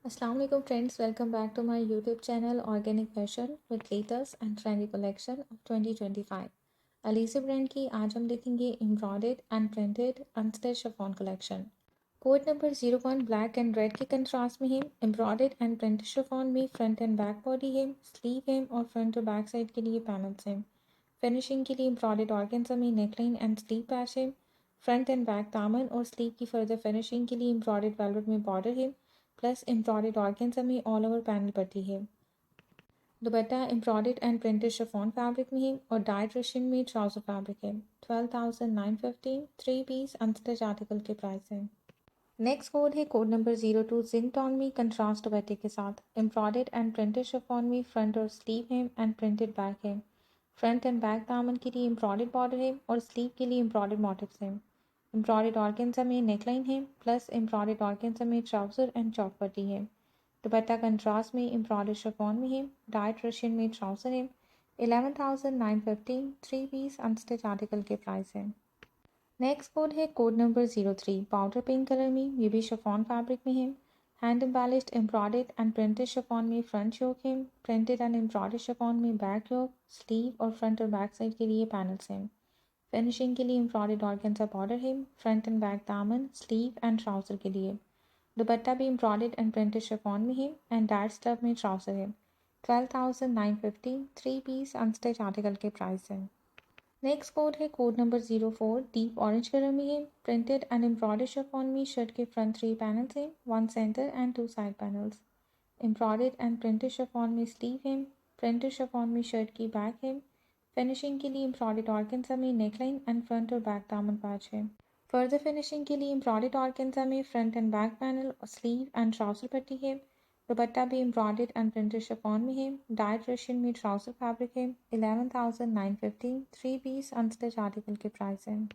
Assalamu alaikum friends, welcome back to my YouTube channel Organic Fashion with latest and trendy collection of 2025. अलीसी brand की आज हम देखेंगे embroidered and printed unstitch chiffon collection. Code number 01 black and red के contrast में है। Embroidered and printed chiffon में front and back body है, sleeve है और फ्रंट और बैक साइड के लिए पैनल्स हैं। फिनिशिंग के लिए एम्ब्रॉयडर्ड ऑर्गेन्जा में नेकलाइन एंड स्लीव पैच है। फ्रंट एंड बैक दामन और स्लीव की फर्दर फिनिशिंग के लिए एम्ब्रॉयडर्ड वेलवेट में बॉर्डर है प्लस एम्ब्रॉयडर्ड ऑर्गेन्जा में ऑल ओवर पैनल पट्टी है। दुपट्टा embroidered and printed chiffon fabric में है और डाइट रशियन में ट्राउजर फैब्रिक है। 12,915 थ्री पीस अनस्टिच आर्टिकल के प्राइस है। नेक्स्ट कोड है कोड नंबर 02 जिंक टोन में कंट्रास्ट दुपट्टे के साथ। एम्ब्रॉयडर्ड एंड प्रिंटेड शिफॉन में फ्रंट और स्लीव है एंड प्रिंटेड बैक है। फ्रंट एंड बैक दामन के लिए एम्ब्रॉयडर्ड बॉर्डर है और स्लीव के लिए एम्ब्रॉयडर्ड मोटिव्स हैं। एम्ब्रॉयडर्ड ऑर्गेन्जा में नेकलाइन है प्लस एम्ब्रॉयडर्ड ऑर्गेन्जा में ट्राउजर एंड चौक पट्टी है। दुपट्टा कंट्रास्ट में एम्ब्रॉयडर्ड शिफॉन में है, डाइट रशियन में ट्राउजर है। 11,915 थ्री पीस अनस्टिच आर्टिकल के प्राइस है। नेक्स्ट कोड है code number 03 powder pink colour में, ये भी शिफॉन फैब्रिक में है। Hand embellished embroidered and printed chiffon में फ्रंट योक है, प्रिंटेड एंड एम्ब्रॉयडर्ड शिफॉन में बैक योक, स्लीव और फ्रंट और बैक साइड के लिए पैनल्स हैं। फिनिशिंग के लिए एम्ब्रॉयडर्ड ऑर्गेन्जा बॉर्डर है, फ्रंट एंड बैक दामन, स्लीव एंड ट्राउजर के लिए। दुपट्टा भी एम्ब्रॉयडर्ड एंड प्रिंटेड शिफॉन में है एंड डार्क स्टफ में ट्राउजर है। 12,950 थ्री पीस अनस्टिच आर्टिकल के प्राइस है। नेक्स्ट कोड है code number 04 deep orange colour में है। प्रिंटेड एंड एम्ब्रॉयडर्ड शिफॉन में शर्ट के फ्रंट 3 पैनल्स हैं, 1 centre and 2 side panels. Embroidered and printed chiffon में स्लीव है। प्रिंटेड शिफॉन में शर्ट की बैक है। फिनिशिंग के लिए एम्ब्रॉयडर्ड ऑर्गेन्जा में नेकलाइन एंड फ्रंट और बैक दामन पैच है। फर्दर फिनिशिंग के लिए एम्ब्रॉयडर्ड ऑर्गेन्जा में front and back panel, sleeve and trouser पट्टी है। दुपट्टा भी एम्ब्रॉयडर्ड एंड प्रिंटेड शिफॉन में है, डाइट रशियन में ट्राउजर फैब्रिक है। 11,950 थ्री पीस अनस्टिच आर्टिकल के प्राइस है।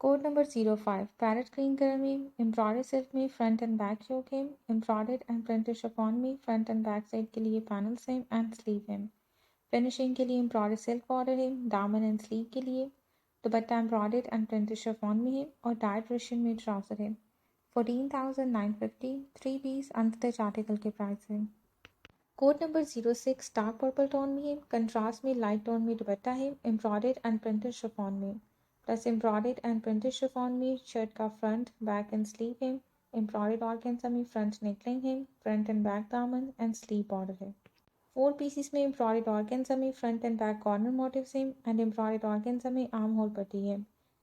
Code number 05 parrot green colour में, एम्ब्रॉयडर्ड सिल्क में फ्रंट एंड बैक योक है। एम्ब्रॉयडर्ड एंड प्रिंटेड शिफॉन में फ्रंट एंड बैक साइड के लिए पैनल्स हैं एंड स्लीव है। फिनिशिंग के लिए एम्ब्रॉयडर्ड सिल्क बॉर्डर है, दामन एंड स्लीव के लिए। दुपट्टा एम्ब्रॉयडर्ड एंड प्रिंटेड शिफॉन में है और डाइट रशियन में ट्राउजर है। 14,950 थ्री पीस अनस्टिच आर्टिकल के प्राइस है। Code number 06 dark purple tone में है, कंट्रास्ट में लाइट टोन में दुपट्टा है, एम्ब्रॉयडर्ड एंड प्रिंटेड शिफॉन में plus embroidered and printed chiffon में शर्ट का फ्रंट बैक एंड स्लीव है। एम्ब्रॉयडर्ड ऑर्गेन्जा में फ्रंट नेकलाइन है, फ्रंट एंड बैक दामन एंड स्लीव बॉर्डर है। 4 पीसीस में एम्ब्रॉयडर्ड ऑर्गेन्जा में front and back corner motifs हैं एंड एम्ब्रॉयडर्ड ऑर्गेन्जा में आर्म होल पट्टी है।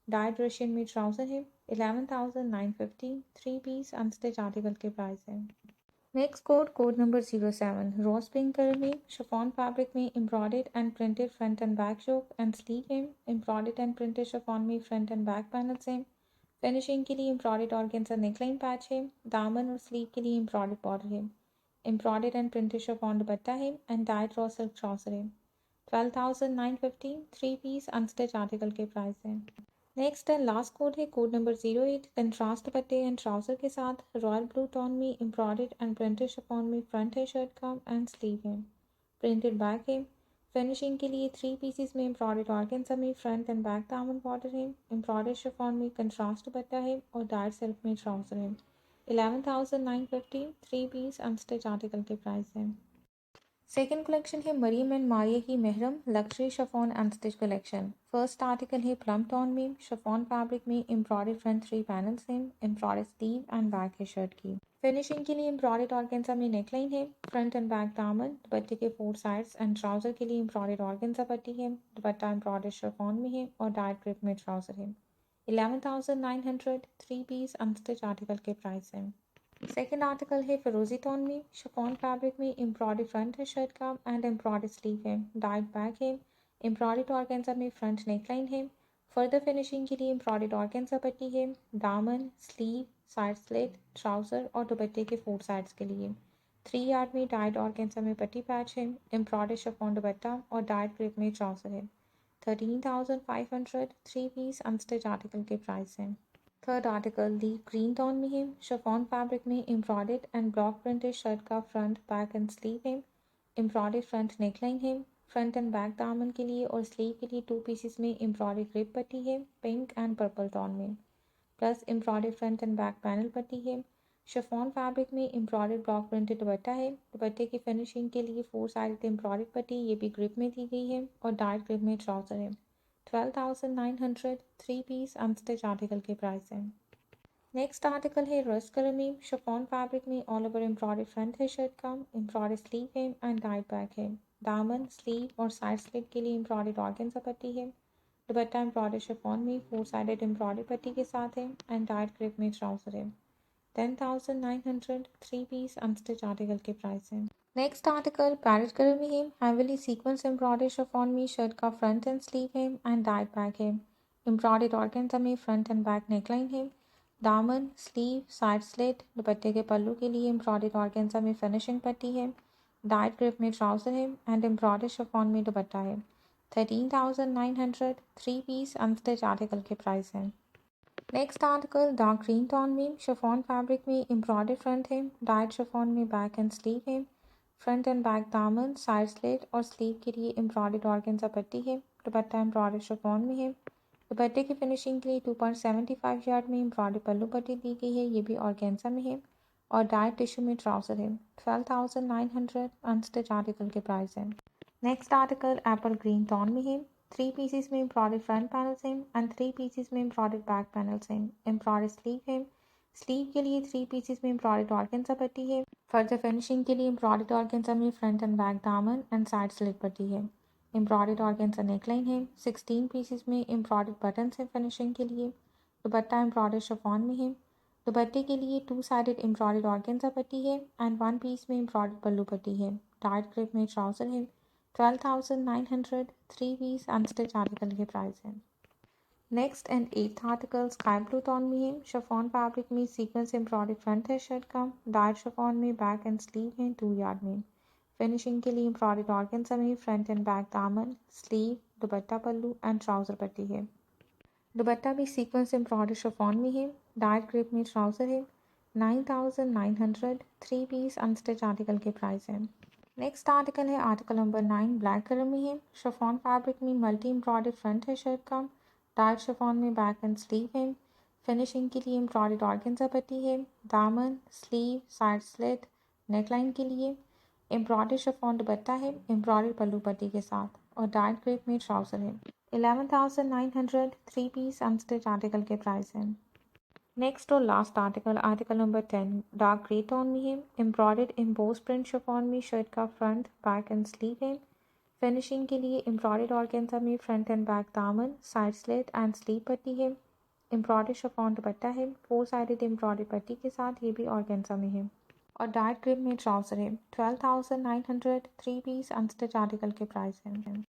डाइट रशियन में ट्राउजर है। 11,950 थ्री पीस अनस्टिच आर्टिकल के प्राइस है। Next code number 07 rose pink colour में, शिफॉन फैब्रिक में embroidered and printed front and back yoke and sleeve है। एम्ब्रॉयडर्ड एंड प्रिंटेड शिफॉन में फ्रंट एंड बैक पैनल्स हैं। Finishing के लिए embroidered organza neckline patch है, दामन और स्लीव के लिए एम्ब्रॉयडर्ड बॉर्डर है। Embroidered and printed chiffon dupatta है and dyed raw silk trouser है। 12,950 थ्री पीस अनस्टिच आर्टिकल के प्राइस है। नेक्स्ट एंड लास्ट कोड है कोड नंबर 08 कंट्रास्ट दुपट्टे एंड ट्राउजर के साथ रॉयल ब्लू टोन में, एम्ब्रॉयडर्ड एंड प्रिंटेड शिफॉन में फ्रंट है शर्ट का एंड स्लीव है। प्रिंटेड बैक है। फिनिशिंग के लिए 3 पीसेस में एम्ब्रॉयडर्ड ऑर्गेन्जा में फ्रंट एंड बैक दामन बॉर्डर है। एम्ब्रॉयडर्ड शिफॉन में कंट्रास्ट दुपट्टा है और डार्क सिल्क में ट्राउजर है। 11,950 थ्री पीस अनस्टिच आर्टिकल के प्राइस है। सेकेंड कलेक्शन है मरियम एंड मारिया की Mehram luxury chiffon unstitch collection. First article है प्लम टोन में, शिफॉन फैब्रिक में एम्ब्रॉयडर्ड फ्रंट 3 पैनल्स हैं, एम्ब्रॉयडर्ड स्लीव एंड बैक है शर्ट की। फिनिशिंग के लिए एम्ब्रॉयडर्ड ऑर्गेन्जा में नेकलाइन है, फ्रंट एंड बैक दामन, दुपट्टे के 4 साइड्स एंड ट्राउजर के लिए एम्ब्रॉयडर्ड ऑर्गेन्जा पट्टी है। दुपट्टा एम्ब्रॉयडर्ड शिफॉन में है और डार्क ग्रिप में ट्राउजर है। 11,900 थ्री पीस अनस्टिच आर्टिकल के प्राइस है। सेकेंड आर्टिकल है फिरोजी टोन में, शिफॉन फैब्रिक में एम्ब्रॉयडर्ड फ्रंट है शर्ट का एंड एम्ब्रॉयडर्ड स्लीव है, डाइट बैक है। एम्ब्रॉयडर्ड ऑर्गेन्जा में फ्रंट नेकलाइन है। फर्दर फिनिशिंग के लिए एम्ब्रॉयडर्ड ऑर्गेन्जा पट्टी है, दामन, स्लीव, साइड स्लिट, ट्राउजर और दुपट्टे के 4 साइड्स के लिए। 3 यार्ड में डाइट ऑर्गेन्जा में पट्टी पैच है, एम्ब्रॉयडर्ड शिफॉन दुपट्टा और डाइट ग्रिप में ट्राउजर है। 13,500 थ्री पीस अनस्टिच आर्टिकल के प्राइस है। Third article leaf green tone में है, शिफॉन फैब्रिक में embroidered and block printed shirt का फ्रंट बैक एंड स्लीव है। एम्ब्रॉयडर्ड फ्रंट नेकलाइन है। फ्रंट एंड बैक दामन के लिए और स्लीव के लिए 2 पीसेस में एम्ब्रॉयडर्ड ग्रिप पट्टी है, पिंक एंड पर्पल टोन में plus embroidered front and back panel पट्टी है। शिफॉन फैब्रिक में एम्ब्रॉयडर्ड ब्लॉक प्रिंटेड दुपट्टा है। दुपट्टे की फिनिशिंग के लिए 4 साइड एम्ब्रॉयडर्ड पट्टी, ये भी ग्रिप में दी गई है और डार्क ग्रिप में ट्राउजर है। 12,900 3 पीस अनस्टिच आर्टिकल के प्राइस है। नेक्स्ट आर्टिकल है रस्ट कलर में शिफॉन फैब्रिक में ऑल ओवर एम्ब्रॉयडर्ड फ्रंट है शर्ट का, एम्ब्रॉयडर्ड स्लीव है एंड डाइट बैक है। दामन, स्लीव और साइड स्लिट के लिए एम्ब्रॉयडर्ड ऑर्गेन्जा पट्टी है। दुपट्टा एम्ब्रॉयडर्ड शिफॉन में 4 साइडेड एम्ब्रॉयडर्ड पट्टी के साथ है एंड डार्क ग्रिप में ट्राउजर है। 10,900 3 पीस अनस्टिच आर्टिकल के प्राइस हैं। नेक्स्ट आर्टिकल पैरेट कलर में है। हेविली सीक्वेंस एम्ब्रॉयडर्ड शिफॉन में शर्ट का फ्रंट एंड स्लीव है एंड डाइट बैक है। एम्ब्रॉयडर्ड ऑर्गेन्जा में फ्रंट एंड बैक नेकलाइन है। दामन, स्लीव, साइड स्लिट, दुपट्टे के पल्लू के लिए एम्ब्रॉयडर्ड ऑर्गेन्जा में फिनिशिंग पट्टी है। डाइट ग्रिप में ट्राउजर है एंड एम्ब्रॉयडर्ड शिफॉन में दुपट्टा है। 13,900 3 पीस अनस्टिच आर्टिकल के प्राइस हैं। Next article dark green tone में शिफॉन फैब्रिक में एम्ब्रॉयडर्ड फ्रंट है, डाइट शिफॉन में बैक एंड स्लीव है। फ्रंट एंड बैक दामन, साइड स्लिट और स्लीव के लिए एम्ब्रॉयडर्ड ऑर्गेन्जा पट्टी है। दुपट्टा एम्ब्रॉयडर्ड शिफॉन में है। दुपट्टे की फिनिशिंग के लिए 2.75 यार्ड में एम्ब्रॉयडर्ड पल्लू पट्टी दी गई है, ये भी ऑर्गेन्जा में है और डाइट टिश्यू में ट्राउजर है। 12,900 अनस्टिच आर्टिकल के प्राइस है। Next article Apple green tone में है। 3 पीसेस में एम्ब्रॉयडर्ड फ्रंट पैनल्स हैं एंड 3 पीसेस में एम्ब्रॉयडर्ड बैक पैनल्स हैं। एम्ब्रॉयडर्ड स्लीव है। स्लीव के लिए 3 पीसेस में एम्ब्रॉयडर्ड ऑर्गेन्जा पट्टी है। फर्दर फिनिशिंग के लिए एम्ब्रॉयडर्ड ऑर्गेन्जा में फ्रंट एंड बैक दामन एंड साइड स्लिट पट्टी है। एम्ब्रॉयडर्ड ऑर्गेन्जा नेकलाइन है। 16 पीसेस में एम्ब्रॉयडर्ड बटन्स हैं फिनिशिंग के लिए। दुपट्टा एम्ब्रॉयडर्ड शिफॉन में है। दुपट्टे के लिए 2 साइडेड एम्ब्रॉयडर्ड ऑर्गेन्जा पट्टी है एंड 1 पीस में एम्ब्रॉयडर्ड पल्लू पट्टी है। डार्क ग्रिप में ट्राउजर है। 12,900 3 पीस अनस्टिच आर्टिकल के प्राइस है। Next and eighth article sky blue tone में है। शिफॉन फैब्रिक में सीक्वेंस एम्ब्रॉयडर्ड फ्रंट है शर्ट का, डार्क शिफॉन में बैक एंड स्लीव है 2 यार्ड में। फिनिशिंग के लिए एम्ब्रॉयडर्ड ऑर्गेन्जा में फ्रंट एंड बैक दामन, sleeve, dupatta pallu and trouser पट्टी है। दुपट्टा भी सीक्वेंस एम्ब्रॉयडर्ड शिफॉन में है। डार्क ग्रिप में ट्राउजर है। 9,900 3 पीस अनस्टिच आर्टिकल के प्राइस है। नेक्स्ट आर्टिकल है आर्टिकल नंबर 9 ब्लैक कलर में है। शिफॉन फैब्रिक में मल्टी एम्ब्रॉयडर्ड फ्रंट है शर्ट का, डार्क शिफॉन में बैक एंड स्लीव है। फिनिशिंग के लिए एम्ब्रॉयडर्ड ऑर्गेन्जा पट्टी है। दामन, स्लीव, साइड स्लिट, नेकलाइन के लिए एम्ब्रॉयडर्ड शिफॉन दुपट्टा है एम्ब्रॉयडर्ड पल्लू पट्टी के साथ और डार्क ग्रिप में ट्राउजर है। 11,900 3 पीस अनस्टिच आर्टिकल के प्राइस है। नेक्स्ट और last article article number 10 dark grey tone में है। एम्ब्रॉयडर्ड एम्बोस प्रिंट शिफॉन में शर्ट का फ्रंट, बैक एंड स्लीव है। फिनिशिंग के लिए एम्ब्रॉयडर्ड ऑर्गेन्जा में फ्रंट एंड बैक दामन, साइड स्लिट एंड स्लीव पट्टी है। एम्ब्रॉयडर्ड शिफॉन दुपट्टा है 4 साइडेड एम्ब्रॉयडर्ड पट्टी के साथ, ये भी ऑर्गेन्जा में है और डार्क ग्रिप में ट्राउजर है। 12,900 3 पीस अनस्टिच आर्टिकल के प्राइस है।